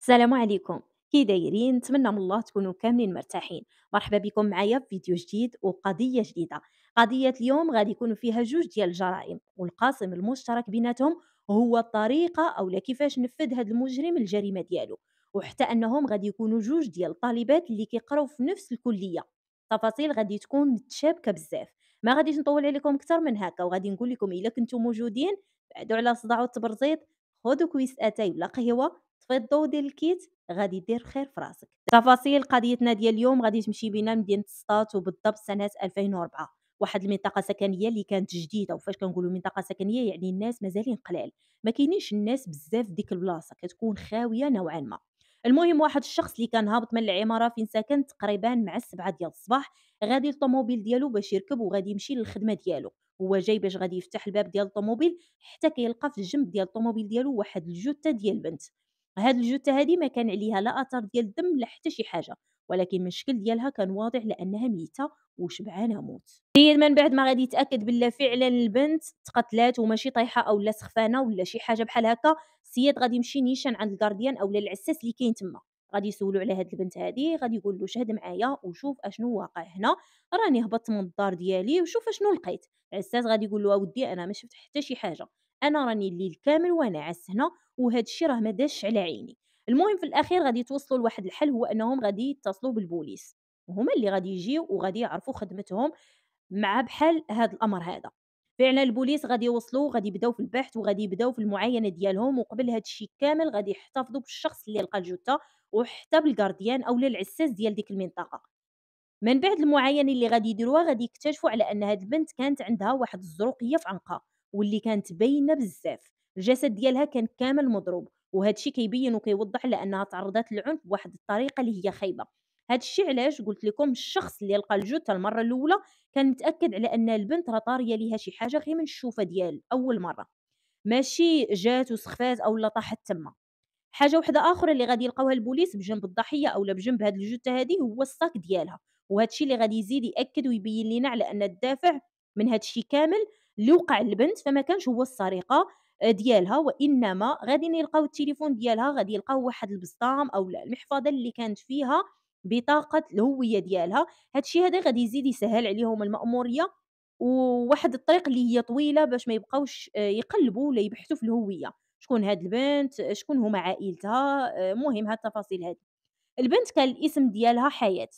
السلام عليكم. كي دايرين؟ نتمنى من الله تكونوا كاملين مرتاحين. مرحبا بكم معايا في فيديو جديد وقضية جديدة. قضية اليوم غادي يكونوا فيها جوج ديال الجرائم، والقاسم المشترك بيناتهم هو الطريقة أو كيفاش نفذ هذا المجرم الجريمة ديالو، وحتى أنهم غادي يكونوا جوج ديال الطالبات اللي كيقراو في نفس الكلية. تفاصيل غادي تكون متشابكة بزاف. ما غاديش نطول عليكم أكثر من هكا، وغادي نقول لكم إلا كنتم موجودين بعدوا على صداع والتبرزيط، خذوا كويس اتاي ولا قهوه، طفي الضو ديال الكيت، غادي يدير خير في راسك. تفاصيل قضيتنا ديال اليوم غادي تمشي بينا مدينة سطات، وبالضبط سنة 2004. واحد المنطقة سكنية اللي كانت جديدة، وفاش كنقولوا منطقة سكنية يعني الناس مازالين قلال، ما كاينينش الناس بزاف في ديك البلاصة، كتكون خاوية نوعا ما. المهم واحد الشخص اللي كان هابط من العمارة فين ساكن تقريبا مع 7 ديال الصباح، غادي الطوموبيل ديالو باش يركب وغادي يمشي للخدمة ديالو. هو جاي باش غادي يفتح الباب ديال الطوموبيل، حتى كيلقى في الجنب ديال الطوموبيل ديالو واحد الجثة ديال بنت. هاد الجثة هادي ما كان عليها لا أثر ديال الدم لا حتى شي حاجة، ولكن من الشكل ديالها كان واضح لأنها ميتة وشبعانة موت. السيد من بعد ما غادي يتأكد بلي فعلا البنت تقتلات وماشي طايحة أو لا سخفانة ولا شي حاجة بحال هكا، السيد غادي يمشي نيشان عند الغارديان أو العساس اللي كاين تما. غادي يسولو على هاد البنت هادي، غادي يقول له شهد معايا وشوف اشنو واقع هنا، راني هبطت من الدار ديالي وشوف اشنو لقيت. العساس غادي يقول له اودي انا ما شفت حتى شي حاجه، انا راني الليل كامل وانا عس هنا، وهذا الشيء راه ما داش على عيني. المهم في الاخير غادي يتوصلوا لواحد الحل، هو انهم غادي يتصلوا بالبوليس، وهما اللي غادي يجيو وغادي يعرفوا خدمتهم مع بحال هذا الامر هذا. فعلا البوليس غادي يوصلوا وغادي يبداو في البحث وغادي يبداو في المعاينه ديالهم، وقبل هذا الشيء كامل غادي يحتفظوا بالشخص اللي لقى الجثه، وحتى بالغارديان او العساس ديال ديك المنطقه. من بعد المعاينة اللي غادي يديروها غادي يكتشفوا على أن هاد البنت كانت عندها واحد الزروقية في عنقها، واللي كانت باينة بزاف. الجسد ديالها كان كامل مضروب، وهذا الشيء كيبين وكيوضح على أنها تعرضت للعنف بواحد الطريقة اللي هي خايبة. هاد الشيء علاش قلت لكم الشخص اللي لقى الجثة المرة الأولى كان متأكد على أن البنت راه طارية ليها شي حاجة غير من الشوفة ديال أول مرة، ماشي جات وسخفات أو لا طاحت تما. حاجة وحدة آخرى اللي غادي يلقاوها البوليس بجنب الضحية أولا بجنب هاد الجثة هادي هو الصاك ديالها، وهاد الشي اللي غادي يزيد يأكد ويبين لينا على أن الدافع من هاد الشي كامل اللي وقع للبنت فما كانش هو السرقة ديالها، وإنما غاديين يلقاو التليفون ديالها، غادي يلقاو واحد البسطام أولا المحفظة اللي كانت فيها بطاقة الهوية ديالها. هاد الشي هذا غادي يزيد يسهل عليهم المأمورية، وواحد الطريق اللي هي طويلة باش ما يبقاوش يقلبوا ولا يبحثوا في الهوية. شكون هاد البنت، شكون هُم عائلتها، المهم هاد التفاصيل هادي. البنت كان الاسم ديالها حياة،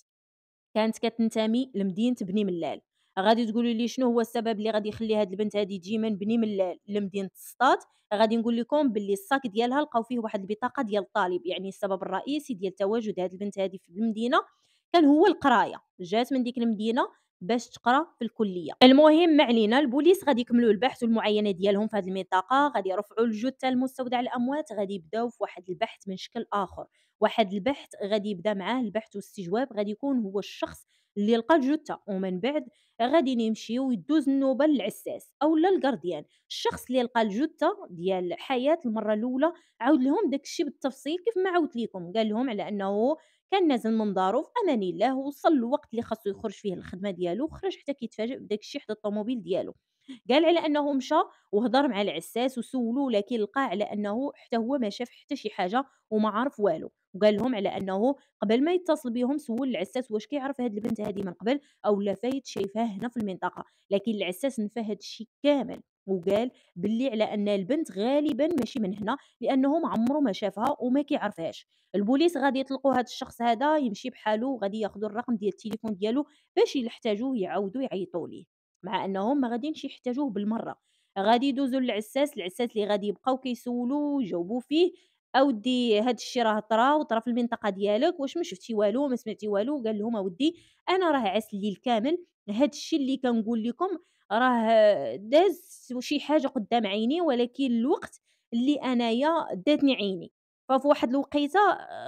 كانت كتنتمي لمدينة بني ملال. غادي تقولوا لي شنو هو السبب اللي غادي يخلي هاد البنت هادي تجي من بني ملال لمدينة سطات؟ غادي نقول لكم باللي الصاك ديالها لقاو فيه واحد البطاقة ديال الطالب، يعني السبب الرئيسي ديال تواجد هاد البنت هادي في المدينة كان هو القراية، جات من ديك المدينة باش تقرا في الكلية. المهم ما علينا، البوليس غادي يكملوا البحث والمعاينة ديالهم في هاد المنطقة، غادي يرفعوا الجثة لمستودع الأموات، غادي يبداو في واحد البحث من شكل آخر. واحد البحث غادي يبدا معاه البحث والاستجواب، غادي يكون هو الشخص اللي لقى الجثة، ومن بعد غادي نمشيو يدوز النوبة للعساس أولا الغارديان. الشخص اللي لقى الجثة ديال حياة المرة الأولى عاود لهم داك الشي بالتفصيل كيف ما عاودت ليكم، قال لهم على أنه كان نازل من دارو في أمان الله، ووصل الوقت اللي خاصو يخرج فيه للخدمة ديالو، خرج حتى كيتفاجئ بداك الشي حدا الطوموبيل ديالو. قال على أنه مشى وهضر مع العساس وسولوه، ولكن لقى على أنه حتى هو ما شاف حتى شي حاجة وما عرف والو. وقال لهم على أنه قبل ما يتصل بهم سول العساس واش كيعرف هاد البنت هادي من قبل أو لا فايت شايفاه هنا في المنطقة، لكن العساس نفى هاد الشي كامل، وقال باللي على أن البنت غالبا ماشي من هنا لأنه ما عمره ما شافها وما كيعرفهاش. البوليس غادي يطلقوا هاد الشخص هذا يمشي بحاله، وغادي ياخذوا الرقم ديال التليفون ديالو باش يحتاجوه يعاودوا يعيطوا ليه، مع أنهم ما غاديينش يحتاجوه بالمرة. غادي يدوزوا للعساس، العساس اللي غادي يبقاو كيسولوه ويجاوبوا فيه: أودي هاد الشي راه طرا في المنطقة ديالك، واش ما شفتي والو ما سمعتي والو؟ قال لهم: أودي أنا راه عاس الليل كامل، هاد الشي اللي كنقول لكم راه داز شي حاجة قدام عيني، ولكن الوقت اللي أنايا داتني عيني، ففي واحد الوقيتة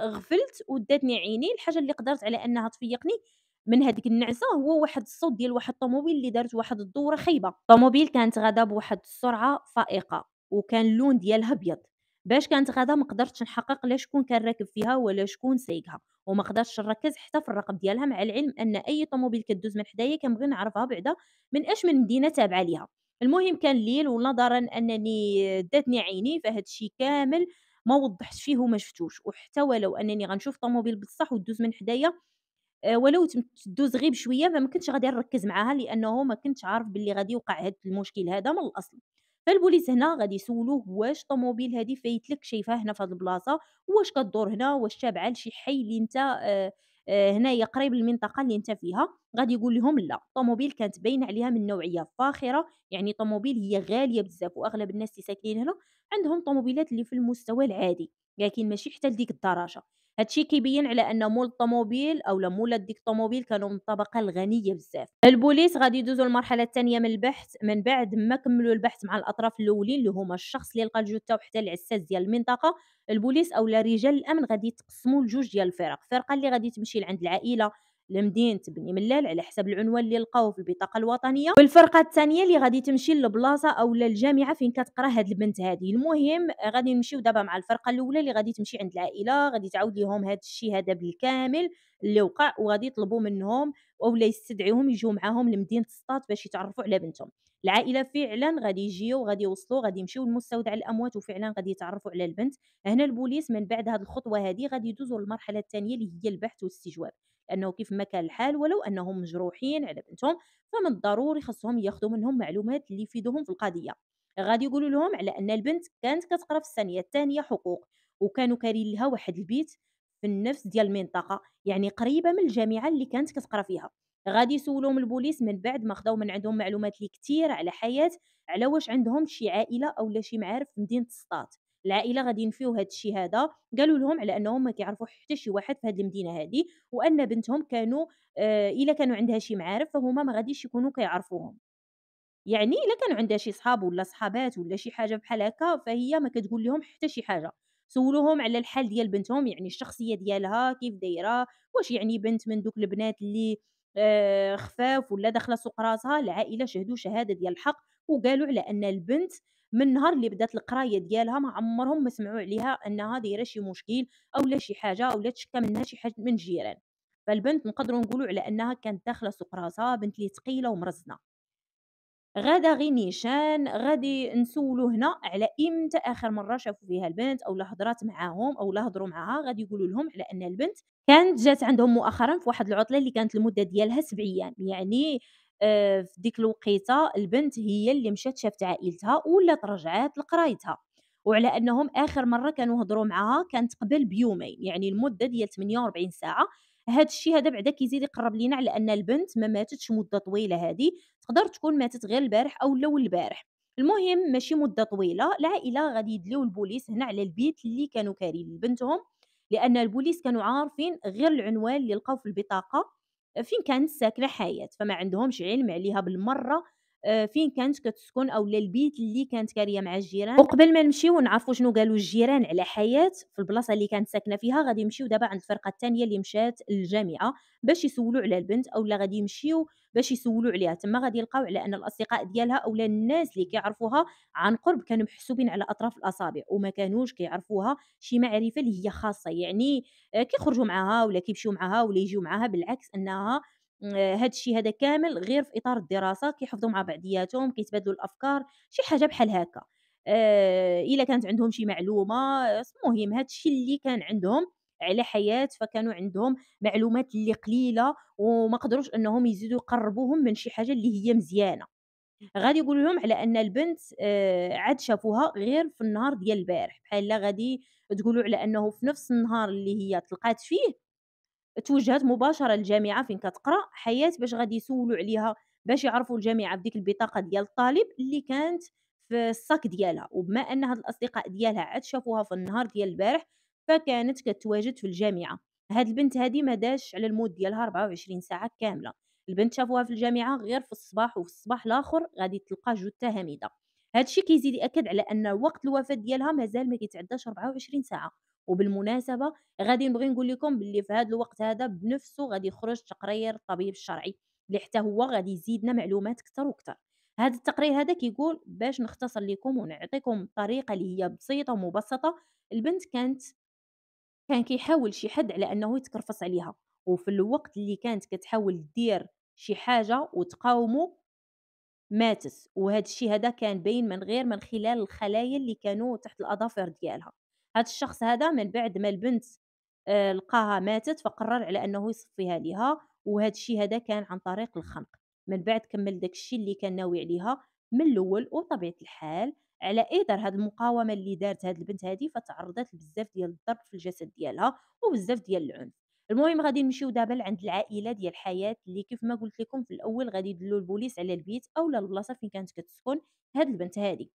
غفلت وداتني عيني. الحاجة اللي قدرت على أنها تفيقني من هاديك النعسة هو واحد الصوت ديال واحد الطوموبيل اللي دارت واحد الدورة خايبة. الطوموبيل كانت غادا بواحد السرعة فائقة، وكان اللون ديالها أبيض. باش كانت غادا ما قدرتش نحقق لا شكون كان راكب فيها ولا شكون سايقها، وما قدرتش نركز حتى في الرقم ديالها، مع العلم أن أي طوموبيل كدوز من حدايا كنبغي نعرفها بعدا من اش من مدينة تابعة ليها. المهم كان الليل، ونظرًا أنني داتني عيني فهاد الشي كامل ما وضحتش فيه وما شفتوش، وحتى ولو أنني غنشوف طوموبيل بصح ودوز من حدايا ولو تدوز غير بشوية فما كنتش غادي نركّز معاها، لأنه ما كنتش عارف باللي غادي يوقع هاد المشكل هذا من الأصل. فالبوليس هنا غادي يسولوه واش الطوموبيل هادي فايت لك شايفها هنا في هاد البلاصة، واش كدور هنا، واش تابعة لشي حي اللي أنت هنايا قريب للمنطقة اللي أنت فيها، غادي يقول لهم لا، الطوموبيل كانت باينة عليها من نوعية فاخرة، يعني طوموبيل هي غالية بزاف، وأغلب الناس اللي ساكنين هنا عندهم طوموبيلات اللي في المستوى العادي، لكن ماشي حتى لديك الدرجة. هاد الشي كيبين على أن مول الطوموبيل أولا مولات ديك الطوموبيل كانوا من الطبقة الغنية بزاف. البوليس غادي يدوزو للمرحلة الثانية من البحث من بعد ما كملوا البحث مع الأطراف الأولين اللي هما الشخص اللي لقى الجثة وحتى العساس ديال المنطقة. البوليس أولا رجال الأمن غادي يتقسموا لجوج ديال الفرق، فرقة اللي غادي تمشي لعند العائلة لمدينة بني ملال على حسب العنوان اللي لقاوه في البطاقة الوطنية، والفرقة الثانية اللي غادي تمشي للبلاصة أولا الجامعة فين كتقرا هاد البنت هادي. المهم غادي نمشيو دابا مع الفرقة الأولى اللي غادي تمشي عند العائلة، غادي تعاود ليهم هاد الشي هذا بالكامل اللي وقع، وغادي يطلبوا منهم أولا يستدعيوهم يجيو معاهم لمدينة سطات باش يتعرفوا على بنتهم. العائلة فعلًا غادي يجيو، غادي يوصلوا، غادي يمشيو لمستودع الأموات وفعلًا غادي يتعرفوا على البنت. هنا البوليس من بعد هاد الخطوة هادي غادي يدوزوا للمرحلة الثانية اللي هي البحث والاستجواب، لأنه كيف ما كان الحال ولو أنهم مجروحين على بنتهم فمن الضروري خاصهم ياخذوا منهم معلومات اللي يفيدوهم في القضية. غادي يقولوا لهم على أن البنت كانت كتقرا في الثانية الثانية حقوق، وكانوا كارين لها واحد البيت في النفس ديال المنطقة، يعني قريبة من الجامعة اللي كانت كتقرا فيها. غادي يسولوهم البوليس من بعد ما خداو من عندهم معلومات اللي كتير على حياة، على واش عندهم شي عائلة أولا شي معارف في مدينة سطات. العائلة غادي ينفيو هاد الشي هذا، قالوا لهم على أنهم ما كيعرفوا حتى شي واحد في هاد المدينة هادي، وأن بنتهم كانوا إلا كانوا عندها شي معارف فهُما ما غاديش يكونوا كيعرفوهم. يعني إلا كانوا عندها شي صحاب ولا صحابات ولا شي حاجة بحال هكا، فهي ما كتقول لهم حتى شي حاجة. سولوهم على الحال ديال بنتهم، يعني الشخصية ديالها كيف دايرة، واش يعني بنت من دوك البنات اللي خفاف ولا داخلة سوق راسها. العائلة شهدوا شهادة ديال الحق وقالوا على أن البنت من النهار اللي بدات القراية ديالها ما عمرهم ما سمعوا عليها أنها دايرة شي مشكل أولا شي حاجة أولا تشكى منها شي حد من الجيران. فالبنت نقدروا نقولوا على أنها كانت داخلة سوق راسها، بنت اللي ثقيلة ومرزنة. غدا غير نيشان، غادي نسولو هنا على إمتى آخر مرة شافوا فيها البنت أولا هضرات معاهم أولا هضروا معاها. غادي يقولوا لهم على أن البنت كانت جات عندهم مؤخرًا في واحد العطلة اللي كانت المدة ديالها 7 أيام، يعني في ديك الوقيتة البنت هي اللي مشات شافت عائلتها ولات رجعات لقرايتها، وعلى أنهم آخر مرة كانوا هضروا معاها كانت قبل بيومين، يعني المدة ديال 48 ساعة. هاد الشي هذا بعدا كيزيد يقرب لينا على أن البنت ما ماتتش مدة طويلة هادي، تقدر تكون ماتت غير البارح أو لو البارح. المهم ماشي مدة طويلة. العائلة غادي يدليو البوليس هنا على البيت اللي كانوا كارين لبنتهم، لأن البوليس كانوا عارفين غير العنوان اللي لقاو في البطاقة فين كانت ساكنة حياة، فما عندهمش علم عليها بالمرة فين كانت كتسكن أولا البيت اللي كانت كارية مع الجيران. وقبل ما نمشيو نعرفوا شنو قالوا الجيران على حياة في البلاصة اللي كانت ساكنة فيها، غادي نمشيو دابا عند الفرقة الثانية اللي مشات للجامعة باش يسولوا على البنت، أولا غادي يمشيو باش يسولوا عليها. تما غادي يلقاو على أن الأصدقاء ديالها أولا الناس اللي كيعرفوها عن قرب كانوا محسوبين على أطراف الأصابع، وما كانوش كيعرفوها شي معرفة اللي هي خاصة، يعني كيخرجوا معاها ولا كيمشيو معاها ولا يجيو معاها، بالعكس أنها هاد الشي هذا كامل غير في إطار الدراسة، كيحفظوا مع بعضياتهم، كيتبادلوا الأفكار، شي حاجة بحال هاكا. إلا كانت عندهم شي معلومة المهم هاد الشي اللي كان عندهم على حياة، فكانوا عندهم معلومات اللي قليلة وما قدروش أنهم يزيدوا يقرّبوهم من شي حاجة اللي هي مزيانة. غادي يقولوا لهم على أن البنت عاد شافوها غير في النهار ديال البارح، بحال غادي تقولوا على أنه في نفس النهار اللي هي تلقات فيه توجّهت مباشرة للجامعة فين كتقرا حياة باش غادي يسولوا عليها، باش يعرفوا الجامعة بديك البطاقة ديال الطالب اللي كانت في الصاك ديالها. وبما أن هاد الأصدقاء ديالها عاد شافوها في النهار ديال البارح، فكانت كتواجد في الجامعة. هاد البنت هادي ما دازش على الموت ديالها 24 ساعة كاملة، البنت شافوها في الجامعة غير في الصباح، وفي الصباح الآخر غادي تلقى جثة هامدة. هاد الشي كيزيد يأكد على أن وقت الوفاة ديالها مازال ما كيتعداش 24 ساعة. وبالمناسبة غادي نبغي نقول لكم باللي في هذا الوقت هذا بنفسه غادي يخرج تقرير الطبيب الشرعي اللي حتى هو غادي يزيدنا معلومات كتر وكتر. هذا التقرير هذا كيقول باش نختصر لكم ونعطيكم الطريقة اللي هي بسيطة ومبسطة. البنت كان كيحاول شي حد على أنه يتكرفص عليها، وفي الوقت اللي كانت كتحاول دير شي حاجة وتقاومه ماتت، وهذا الشيء هذا كان باين من خلال الخلايا اللي كانوا تحت الأظافر ديالها. هاد الشخص هذا من بعد ما البنت لقاها ماتت، فقرر على أنه يصفّيها ليها، وهاد الشي هذا كان عن طريق الخنق. من بعد كمّل داك الشي اللي كان ناوي عليها من الأول، وبطبيعة الحال على إثر هاد المقاومة اللي دارت هاد البنت هادي، فتعرّضت لبزاف ديال الضرب في الجسد ديالها، وبزاف ديال العنف. المهم غادي نمشيو دابا لعند العائلة ديال حياة، اللي كيف ما قُلت لكم في الأول غادي يدلّوا البوليس على البيت أولا البلاصة فين كانت كتسكن هاد البنت هادي.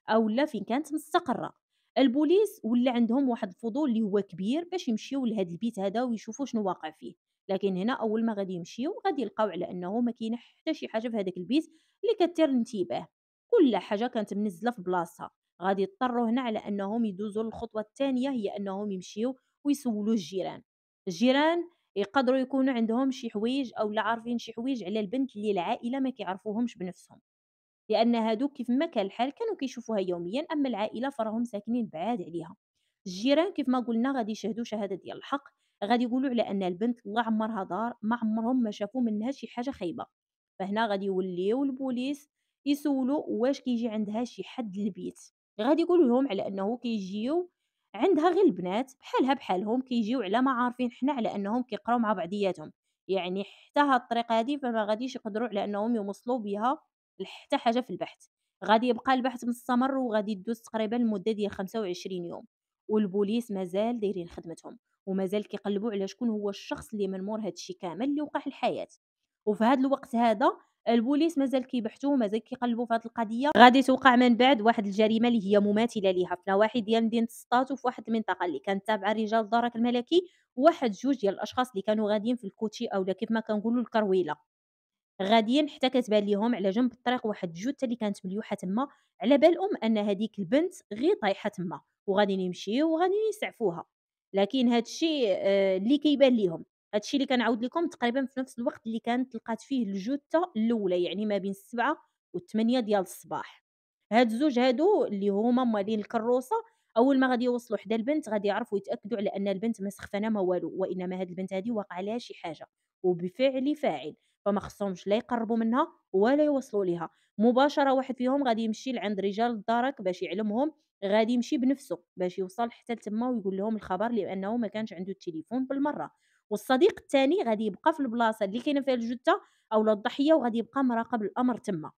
أولا فين كانت مستقرة. البوليس ولا عندهم واحد الفضول اللي هو كبير باش يمشيو لهاد البيت هذا ويشوفوا شنو واقع فيه. لكن هنا أول ما غادي يمشيو غادي يلقاو على أنه ما كاينه حتى شي حاجة في هذاك البيت اللي كتثير الانتباه. كل حاجة كانت منزلة في بلاصتها. غادي يضطروا هنا على أنهم يدوزوا للخطوة الثانية، هي أنهم يمشيو ويسولوا الجيران. الجيران يقدروا يكونوا عندهم شي حوايج أو لا عارفين شي حوايج على البنت اللي العائلة ما كيعرفوهمش بنفسهم، لأن هادوك كيف ما كان الحال كانوا كيشوفوها يوميًا، أما العائلة فراهم ساكنين بعاد عليها. الجيران كيف ما قلنا غادي يشهدوا شهادة ديال الحق، غادي يقولوا على أن البنت الله عمرها دار ما عمرهم ما شافوا منها شي حاجة خايبة. فهنا غادي يوليو البوليس يسولوا واش كيجي عندها شي حد للبيت. غادي يقولوا لهم على أنه كيجيو عندها غير البنات بحالها بحالهم، كيجيو على ما عارفين حنا على أنهم كيقراو مع بعضياتهم. يعني حتى هاد الطريقة هادي فما غاديش يقدروا على أنهم يوصلوا بها لحتى حاجة في البحث. غادي يبقى البحث مستمر وغادي تدوز تقريبًا المدة ديال 25 يوم، والبوليس مازال دايرين خدمتهم، ومازال كيقلبوا على شكون هو الشخص اللي من مور هاد الشي كامل اللي وقع للحياة. وفي هاد الوقت هذا البوليس مازال كيبحثوا ومازال كيقلبوا في هاد القضية. غادي توقع من بعد واحد الجريمة اللي هي مماثلة ليها في نواحي ديال مدينة سطات، وفي واحد المنطقة اللي كانت تابعة لرجال الدرك الملكي، وواحد جوج ديال الأشخاص اللي كانوا غاديين في الكوتشي أولا كيف ما كنقولوا الكرويلة. غاديين حتى كتبان ليهم على جنب الطريق واحد الجثة اللي كانت مليوحة تما، على بالهم أن هذيك البنت غير طايحة تما، وغاديين يمشيو وغاديين يسعفوها. لكن هاد الشي اللي كيبان ليهم، هاد الشي اللي كنعاود لكم تقريبًا في نفس الوقت اللي كانت لقات فيه الجثة الأولى، يعني ما بين 7 و8 ديال الصباح. هاد الزوج هادو اللي هما مالين الكروسة، أول ما غادي يوصلوا حدا البنت غادي يعرفوا يتأكدوا على أن البنت ما سخفانة ما والو، وإنما هاد البنت هادي واقع عليها شي حاجة، وبفعل فاعل. فما خصهمش لا يقرّبوا منها ولا يوصلوا ليها. مباشرة واحد فيهم غادي يمشي لعند رجال الدرك باش يعلمهم، غادي يمشي بنفسه باش يوصل حتى لتما ويقول لهم الخبر، لأنه ما كانش عنده التليفون بالمرّة. والصديق التاني غادي يبقى في البلاصة اللي كاينة فيها الجثة أولا الضحية، وغادي يبقى مراقب الأمر تما.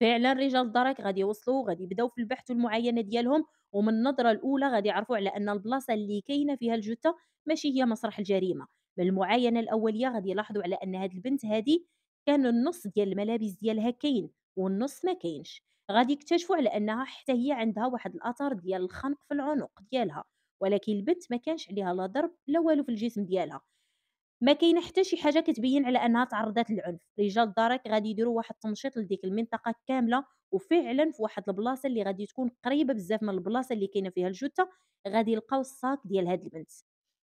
فعلًا رجال الدرك غادي يوصلوا وغادي يبداو في البحث والمعاينة ديالهم، ومن النظرة الأولى غادي يعرفوا على أن البلاصة اللي كاينة فيها الجثة ماشي هي مسرح الجريمة. بالمعاينة الأولية غادي يلاحظوا على أن هاد البنت هادي كان النُص ديال الملابس ديالها كاين، والنُص ما كاينش. غادي يكتشفوا على أنها حتى هي عندها واحد الأثر ديال الخنق في العنق ديالها، ولكن البنت ما كانش عليها لا ضرب لا والو في الجسم ديالها. ما كاينة حتى شي حاجة كتبين على أنها تعرّضت للعنف. رجال الدرك غادي يديروا واحد التنشيط لديك المنطقة كاملة، وفعلًا في واحد البلاصة اللي غادي تكون قريبة بزاف من البلاصة اللي كاينة فيها الجثة، غادي يلقاو الصاك ديال هاد البنت.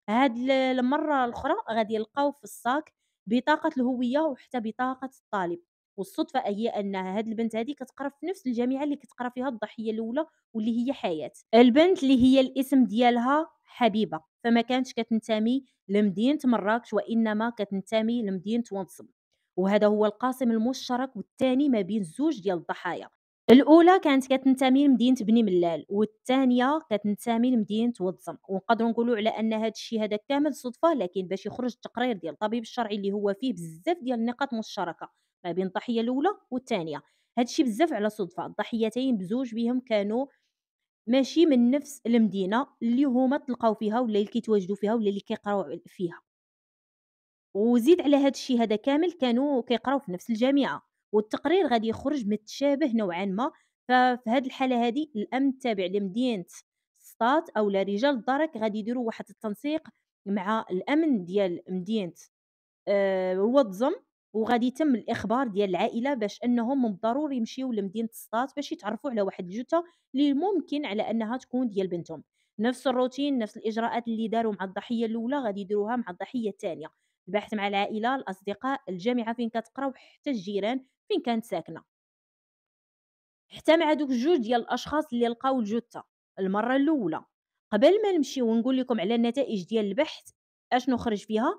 هاد المرّة الأخرى غادي يلقاو في الصاك بطاقة الهوية وحتى بطاقة الطالب. والصدفة هي أن هاد البنت هادي كتقرا في نفس الجامعة اللي كتقرا فيها الضحية الأولى واللي هي حياة. البنت اللي هي الاسم ديالها حبيبة، فما كانتش كتنتمي لمدينة مراكش وإنما كتنتمي لمدينة وانصب. وهذا هو القاسم المشترك والثاني ما بين زوج ديال الضحايا. الأولى كانت كتنتمي لمدينة بني ملال، والثانية كتنتمي لمدينة وزم. ونقدروا نقولوا على أن هذا الشيء هذا كامل صدفة، لكن باش يخرج التقرير ديال الطبيب الشرعي اللي هو فيه بزاف ديال النقاط مشتركة ما بين الضحية الأولى والثانية. هذا الشيء بزاف على صدفة. الضحيتين بزوج بهم كانوا ماشي من نفس المدينة اللي هما تلقاو فيها ولا اللي كيتواجدوا فيها ولا اللي كيقراو فيها. وزيد على هاد الشي هذا كامل كانوا كيقراو في نفس الجامعة، والتقرير غادي يخرج متشابه نوعًا ما. ففي هاد الحالة هادي الأمن التابع لمدينة سطات أولا رجال الدرك غادي يديروا واحد التنسيق مع الأمن ديال مدينة واتزم، وغادي يتم الإخبار ديال العائلة باش أنهم من الضروري يمشيو لمدينة سطات باش يتعرفوا على واحد الجثة اللي ممكن على أنها تكون ديال بنتهم. نفس الروتين نفس الإجراءات اللي داروا مع الضحية الأولى غادي يديروها مع الضحية الثانية. البحث مع العائلة، الأصدقاء، الجامعة فين كتقرا، وحتى الجيران فين كانت ساكنة، حتى مع دوك الجوج ديال الأشخاص اللي لقاو الجثة المرة الأولى. قبل ما نمشيو ونقول لكم على النتائج ديال البحث أشنو خرج فيها،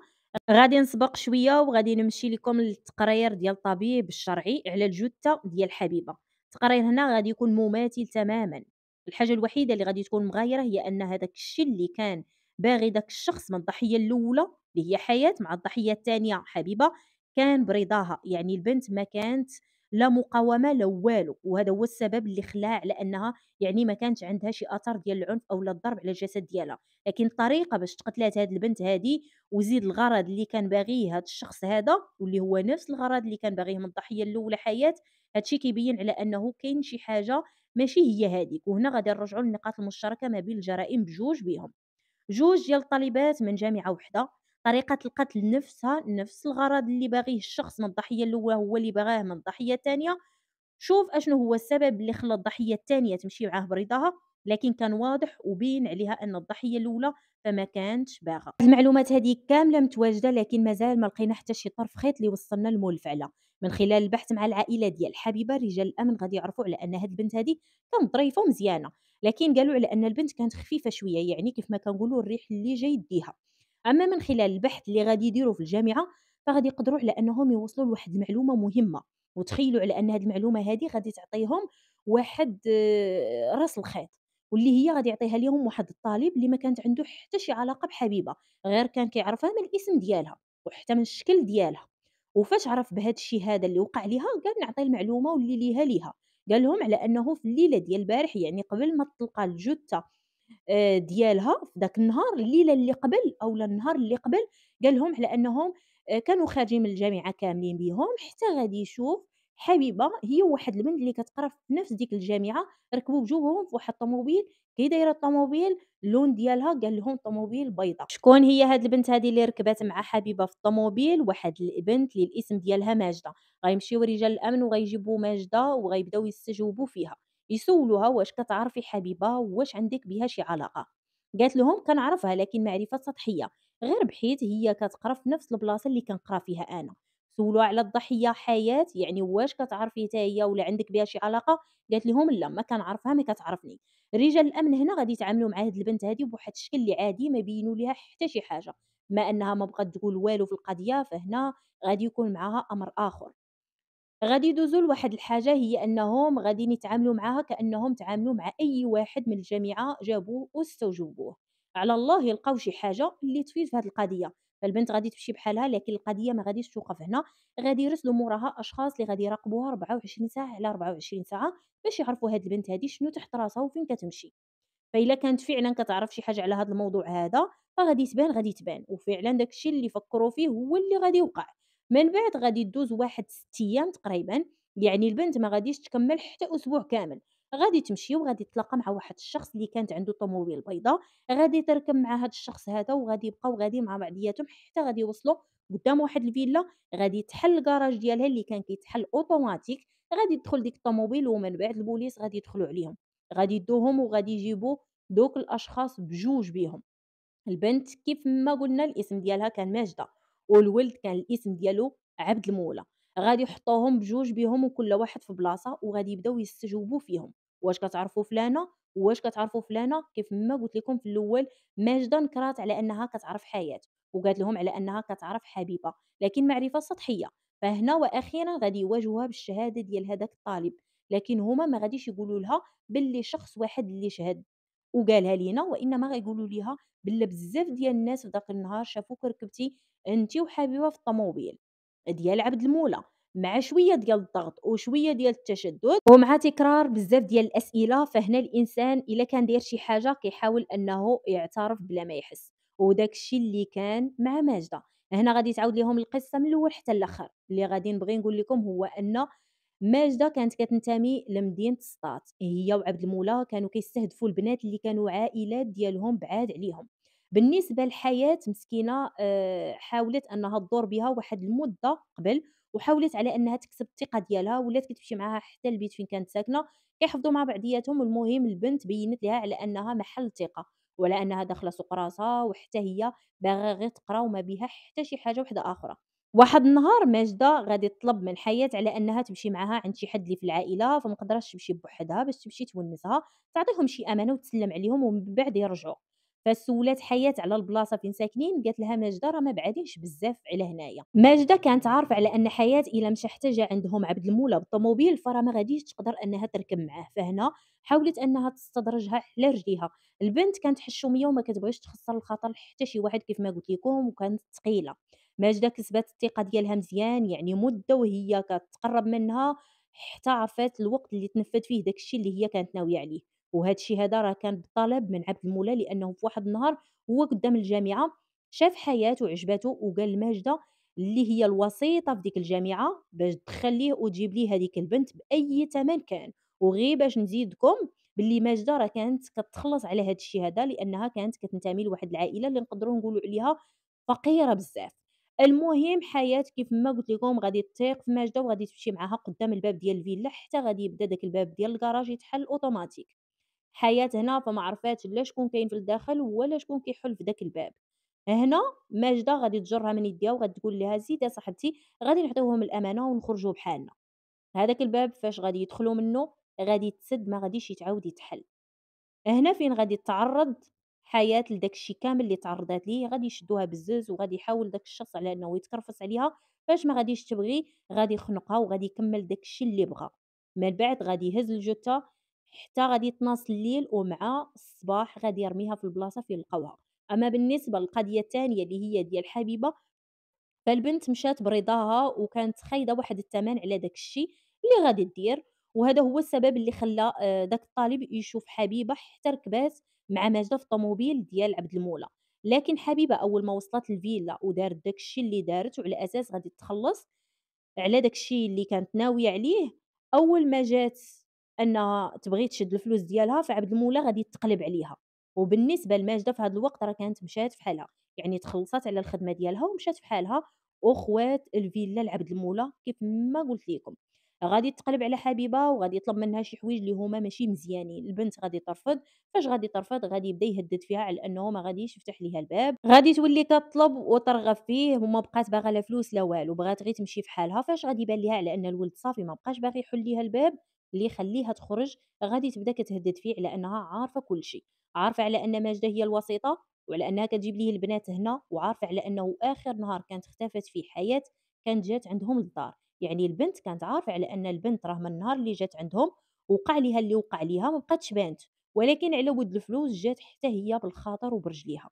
غادي نسبق شوية وغادي نمشي لكم للتقرير ديال الطبيب الشرعي على الجثة ديال حبيبة. التقرير هنا غادي يكون مماثل تمامًا الحاجة الوحيدة اللي غادي تكون مغايرة هي أن هذاك الشي اللي كان باغي داك الشخص من الضحية الأولى اللي هي حياة مع الضحية الثانية حبيبة، كان برضاها، يعني البنت ما كانت لا مقاومة لا والو، وهذا هو السبب اللي خلاها على أنها يعني ما كانش عندها شي أثر ديال العنف أولا الضرب على الجسد ديالها، لكن الطريقة باش تقتلات هاد البنت هادي وزيد الغرض اللي كان باغيه هاد الشخص هذا واللي هو نفس الغرض اللي كان باغيه من الضحية الأولى حياة، هاد الشي كيبين على أنه كاين شي حاجة ماشي هي هاذيك، وهنا غادي نرجعوا للنقاط المشتركة ما بين الجرائم بجوج بيهم. جوج ديال الطالبات من جامعة وحدة، طريقة القتل نفسها نفس الغرض اللي باغيه الشخص من الضحية الأولى هو اللي باغاه من الضحية الثانية. شوف أشنو هو السبب اللي خلّى الضحية التانية تمشي معاه برضاها، لكن كان واضح وبين عليها أن الضحية الأولى فما كانتش باغا. المعلومات هذه كاملة متواجدة لكن مازال ما لقينا حتى شي طرف خيط اللي وصّلنا لمول الفعلة. من خلال البحث مع العائلة ديال حبيبة، رجال الأمن غادي يعرفوا على أن هاد البنت هذه كانت ظريفة ومزيانة، لكن قالوا على أن البنت كانت خفيفة شوية، يعني كيف ما كنقولوا الريح اللي جاي يديها. أما من خلال البحث اللي غادي يديروا في الجامعة، فغادي يقدروا على أنهم يوصلوا لواحد المعلومة مهمة. وتخيلوا على أن هذه المعلومة هذه غادي تعطيهم واحد راس الخيط، واللي هي غادي يعطيها ليهم واحد الطالب اللي ما كانت عنده حتى شي علاقة بحبيبة، غير كان كيعرفها من الاسم ديالها وحتى من الشكل ديالها. وفاش عرف بهذا الشي هذا اللي وقع ليها، قال نعطي المعلومة واللي ليها. قال لهم على أنه في الليلة ديال البارح، يعني قبل ما تلقى الجثة ديالها في داك النهار، الليلة اللي قبل أولا النهار اللي قبل، قال لهم على أنهم كانوا خارجين من الجامعة كاملين بيهم، حتى غادي يشوف حبيبة هي وواحد البنت اللي كتقرا في نفس ديك الجامعة، ركبوا بجوجهم في واحد الطوموبيل. كي دايرة الطوموبيل، اللون ديالها قال لهم طوموبيل بيضا. شكون هي هاد البنت هادي اللي ركبات مع حبيبة في الطوموبيل؟ واحد البنت اللي الاسم ديالها ماجدة. غيمشيو رجال الأمن وغيجيبوا ماجدة وغيبداو يستجوبوا فيها، يسولوها واش كتعرفي حبيبة، واش عندِك بها شي علاقة؟ قالت لهم كنعرفها لكن معرفة سطحية، غير بحيث هي كتقرا في نفس البلاصة اللي كنقرا فيها أنا. سولوها على الضحية حياة، يعني واش كتعرفي حتى هي ولا عندِك بها شي علاقة؟ قالت لهم لا، ما كنعرفها ما كتعرفني. رجال الأمن هنا غادي يتعاملوا مع هاد البنت هادي بواحد الشكل اللي عادي، ما يبينوا ليها حتى شي حاجة، بما أنها ما بغات تقول والو في القضية، فهنا غادي يكون معاها أمر آخر. غادي يدوزوا لواحد الحاجة، هي أنهم غاديين يتعاملوا معاها كأنهم تعاملوا مع أي واحد من الجامعة جابوه واستوجبوه، على الله يلقاو شي حاجة اللي تفيد في هذه القضية. فالبنت غادي تمشي بحالها، لكن القضية ما غاديش توقف هنا، غادي يرسلوا موراها أشخاص اللي غادي يراقبوها 24 ساعة على 24 ساعة باش يعرفوا هاد البنت هادي شنو تحت راسها وفين كتمشي. فإلا كانت فعلًا كتعرف شي حاجة على هذا الموضوع هذا، فغادي تبان غادي تبان، وفعلًا داك الشي اللي فكّروا فيه هو اللي غادي يوقع. من بعد غادي دوز واحد 6 أيام تقريبًا، يعني البنت ما غاديش تكمّل حتى أسبوع كامل، غادي تمشي وغادي تتلاقى مع واحد الشخص اللي كانت عنده طوموبيل بيضا، غادي تركب مع هاد الشخص هذا وغادي يبقاو غاديين مع بعضياتهم حتى غادي يوصلوا قدّام واحد الفيلا. غادي تحل الكراج ديالها اللي كان كيتحل أوتوماتيك، غادي تدخل ديك الطوموبيل ومن بعد البوليس غادي يدخلوا عليهم، غادي يدوهم وغادي يجيبوا دوك الأشخاص بجوج بيهم. البنت كيف ما قلنا الاسم ديالها كان ماجدة، والولد كان الاسم ديالو عبد المولى. غادي يحطوهم بجوج بيهم وكل واحد في بلاصة وغادي يبداو يستجوبوا فيهم. واش كتعرفوا فلانة؟ واش كتعرفوا فلانة؟ كيف ما قلت لكم في الأول، ماجدة نكرات على أنها كتعرف حياة، وقالت لهم على أنها كتعرف حبيبة، لكن معرفة سطحية. فهنا وأخيرا غادي يواجهوها بالشهادة ديال هذاك الطالب، لكن هما ما غاديش يقولوا لها باللي شخص واحد اللي شهد وقالها لينا، وإنما غيقولوا ليها بلّا بزاف ديال الناس في داك النهار شافوك ركبتِ أنتِ وحبيبة في الطوموبيل ديال عبد المولى، مع شوية ديال الضغط وشوية ديال التشدد ومع تكرار بزاف ديال الأسئلة. فهنا الإنسان إلا كان داير شي حاجة كيحاول أنه يعترف بلا ما يحس، وداك الشي اللي كان مع ماجدة. هنا غادي تعاود ليهم القصة من الأول حتى الآخر. اللي غادي نبغي نقول لكم هو أن ماجدة كانت كتنتمي لمدينة سطات، هي وعبد المولى كانوا كيستهدفوا البنات اللي كانوا عائلات ديالهم بعاد عليهم. بالنسبة لحياة مسكينة، حاولت أنها تدور بها واحد المدة قبل، وحاولت على أنها تكسب الثقة ديالها، ولات كتمشي معاها حتى البيت فين كانت ساكنة، كيحفظوا مع بعضياتهم. المهم البنت بينت ليها على أنها محل ثقة، وعلى أنها داخلة سوق راسها وحتى هي باغا غير تقرا وما بيها حتى شي حاجة وحدة أخرى. واحد النهار ماجدة غادي تطلب من حياة على أنها تمشي معاها عند شي حد اللي في العائلة، فما قدراتش تمشي بوحدها باش تمشي تونسها، تعطيهم شي أمانة وتسلم عليهم ومن بعد يرجعوا. فسولات حياة على البلاصة فين ساكنين، قالت لها ماجدة راه ما بعادينش بزاف على هنايا. ماجدة كانت عارفة على أن حياة إلا مشى حتى جا عندهم عبد المولى بالطوموبيل فراه ما غاديش تقدر أنها تركب معاه، فهنا حاولت أنها تستدرجها على رجليها. البنت كانت حشومية وما كتبغيش تخسر الخطر حتى شي واحد كيف ما قلت لكم، وكانت ثقيلة. ماجدة كسبت الثقة ديالها مزيان، يعني مدة وهي كتقرب منها حتى عرفات الوقت اللي تنفّذ فيه داك الشي اللي هي كانت ناوية عليه. وهذا الشي هذا راه كان بطلب من عبد المولى، لأنه في واحد النهار هو قدّام الجامعة شاف حياة وعجباتو وقال لماجدة اللي هي الوسيطة في ديك الجامعة باش تدخّل ليه وتجيب ليه هذيك البنت بأي تمن كان. وغير باش نزيدكم باللي ماجدة راه كانت كتخلّص على هذا الشي هذا، لأنها كانت كتنتمي لواحد العائلة اللي نقدروا نقولوا عليها فقيرة بزاف. المهم حياة كيف ما قلت لكم غادي تثيق في ماجدة وغادي تمشي معاها قدّام الباب ديال الفيلا حتى غادي يبدا داك الباب ديال الكراج يتحل أوتوماتيك. حياة هنا فما عرفاتش لا شكون كاين في الداخل ولا شكون كيحل في داك الباب. هنا ماجدة غادي تجرها من يديها وغادي تقول لها زيدي أصاحبتي غادي نعطيوهم الأمانة ونخرجوا بحالنا. هذاك الباب فاش غادي يدخلوا منه غادي يتسد ما غاديش يتعاود يتحل. هنا فين غادي تعرّض حياة لداك الشي كامل اللي تعرّضات ليه، غادي يشدوها بالزز وغادي يحاول داك الشخص على أنه يتكرفس عليها، فاش ما غاديش تبغي غادي يخنقها وغادي يكمّل داك الشي اللي بغا. من بعد غادي يهز الجثة حتى غادي تناص الليل ومع الصباح غادي يرميها في البلاصة فين لقاوها. أما بالنسبة للقضية التانية اللي هي ديال حبيبة، فالبنت مشات برضاها وكانت خايضة واحد التمن على داك الشي اللي غادي دير، وهذا هو السبب اللي خلّى داك الطالب يشوف حبيبة حتى ركبات مع ماجدة في الطوموبيل ديال عبد المولى. لكن حبيبة أول ما وصلت للفيلا ودارت داك الشي اللي دارت وعلى أساس غادي تخلّص على داك الشي اللي كانت ناوية عليه، أول ما جات أنها تبغي تشد الفلوس ديالها، فعبد المولى غادي يتقلب عليها. وبالنسبة لماجدة في هاد الوقت راه كانت مشات فحالها، يعني تخلّصات على الخدمة ديالها ومشات فحالها، وخوات الفيلا لعبد المولى كيف ما قلت ليكم. غادي تقلب على حبيبة وغادي يطلب منها شي حوايج اللي هما ماشي مزيانين، البنت غادي ترفض، فاش غادي ترفض غادي يبدا يهدد فيها على أنه ما غاديش يفتح ليها الباب، غادي تولي كطلب وترغب فيه وما بقات باغا لا فلوس لا والو، بغات غير تمشي فحالها. فاش غادي يبان ليها على أن الولد صافي ما بقاش باغي يحل ليها الباب اللي يخليها تخرج، غادي تبدا كتهدد فيه على أنها عارفة كل شيء، عارفة على أن ماجدة هي الوسيطة وعلى أنها كتجيب ليه البنات هنا، وعارفة على أنه آخر نهار كانت اختفت فيه حياة كانت جات عندهم للدار. يعني البنت كانت عارفة على أن البنت راه من النهار اللي جات عندهم وقع ليها اللي وقع ليها ما بقاتش بانت، ولكن على ود الفلوس جات حتى هي بالخاطر وبرجليها.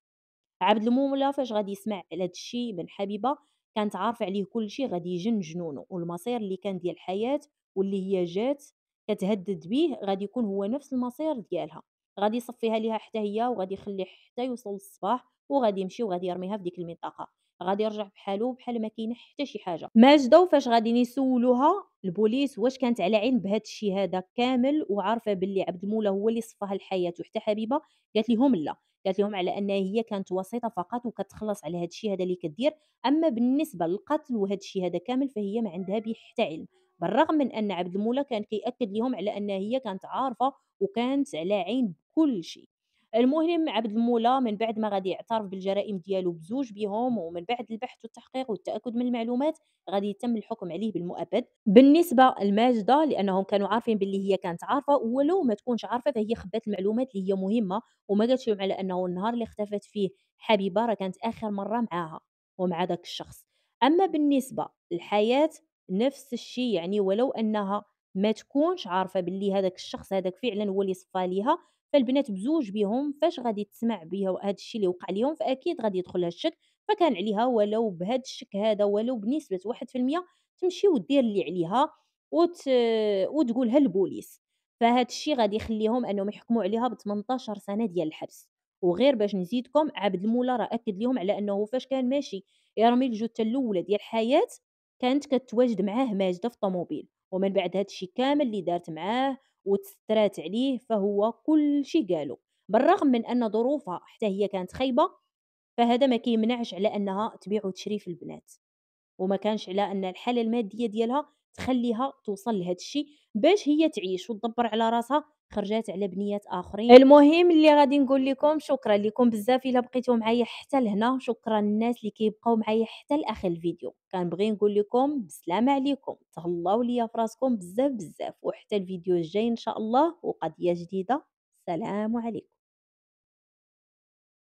عبد المولى فاش غادي يسمع على هاد الشي من حبيبة كانت عارفة عليه كل شي غادي يجن جنونو، والمصير اللي كان ديال الحياة واللي هي جات كتهدد بيه غادي يكون هو نفس المصير ديالها. غادي يصفيها ليها حتى هي وغادي يخليه حتى يوصل للصباح وغادي يمشي وغادي يرميها في ديك المنطقة، غادي يرجع بحالو بحال ما كاين حتى شي حاجة. ماجدة وفاش غادي يسولوها البوليس واش كانت على علم بهذا الشي هذا كامل وعارفة باللي عبد المولى هو اللي صفاها الحياة وحتى حبيبة، قالت لهم لا، قالت لهم على أن هي كانت وسيطة فقط وكتخلّص على هاد الشي هذا اللي كدير، أما بالنسبة للقتل وهاد الشي هذا كامل فهي ما عندها به حتى علم، بالرغم من أن عبد المولى كان كيأكد ليهم على أن هي كانت عارفة وكانت على عين بكل شي. المهم عبد المولى من بعد ما غادي يعترف بالجرائم ديالو بزوج بيهم ومن بعد البحث والتحقيق والتأكد من المعلومات غادي يتم الحكم عليه بالمؤبد. بالنسبة لماجدة لأنهم كانوا عارفين باللي هي كانت عارفة ولو ما تكونش عارفة فهي خبات المعلومات اللي هي مهمة وما قالتش لهم على أنه النهار اللي اختفت فيه حبيبة راه كانت آخر مرة معاها ومع داك الشخص. أما بالنسبة للحياة نفس الشي، يعني ولو أنها ما تكونش عارفة باللي هذاك الشخص هذاك فعلا هو اللي صفى ليها، فالبنات بزوج بيهم فاش غادي تسمع بها هذا الشي اللي وقع ليهم فأكيد غادي يدخلها الشك، فكان عليها ولو بهذا الشك هذا ولو بنسبة 1% تمشي ودير اللي عليها وت... وتقولها للبوليس. فهاد الشي غادي يخلّيهم أنهم يحكموا عليها ب18 سنة ديال الحبس. وغير باش نزيدكم عبد المولى راه أكد ليهم على أنه فاش كان ماشي يرمي الجثة الأولى ديال حياة، كانت كتواجد معاه ماجدة في الطوموبيل، ومن بعد هاد الشي كامل اللي دارت معاه وتسترات عليه فهو كل شي قالو. بالرغم من أن ظروفها حتى هي كانت خايبة، فهذا ما كيمنعش على أنها تبيع وتشري في البنات. وما كانش على أن الحالة المادية ديالها تخلّيها توصل لهاد الشي، باش هي تعيش وتدبّر على راسها، خرجات على بنيات آخرين. المهم اللي غادي نقول لكم شكرًا لكم بزاف إلا بقيتو معايا حتى لهنا، شكرًا للناس اللي كيبقاو معايا حتى لآخر الفيديو. كنبغي نقول لكم بسلامة عليكم، تهلاو ليا في راسكم بزاف بزاف، وحتى الفيديو الجاي إن شاء الله وقضية جديدة. السلام عليكم.